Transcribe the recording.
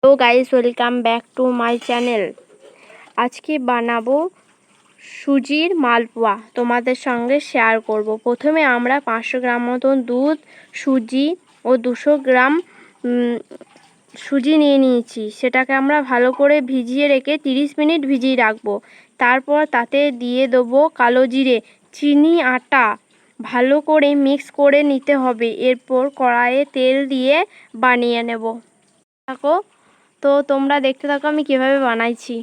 Hello guys, welcome back to my channel. আজকে বানাবো সুজির মালপোয়া, তোমাদের সঙ্গে শেয়ার করব। প্রথমে আমরা 500 গ্রাম মতন দুধ, সুজি ও 200 গ্রাম সুজি নিয়ে নিয়েছি। সেটাকে আমরা ভালো করে ভিজিয়ে রেখে 30 মিনিট ভিজিয়ে রাখবো। তারপর তাতে দিয়ে দেবো কালো জিরে, চিনি, আটা ভালো করে মিক্স করে নিতে হবে। এরপর কড়াইয়ে তেল দিয়ে বানিয়ে নেব। থাকো, তো তোমরা দেখতে থাকো আমি কিভাবে বানাইছি।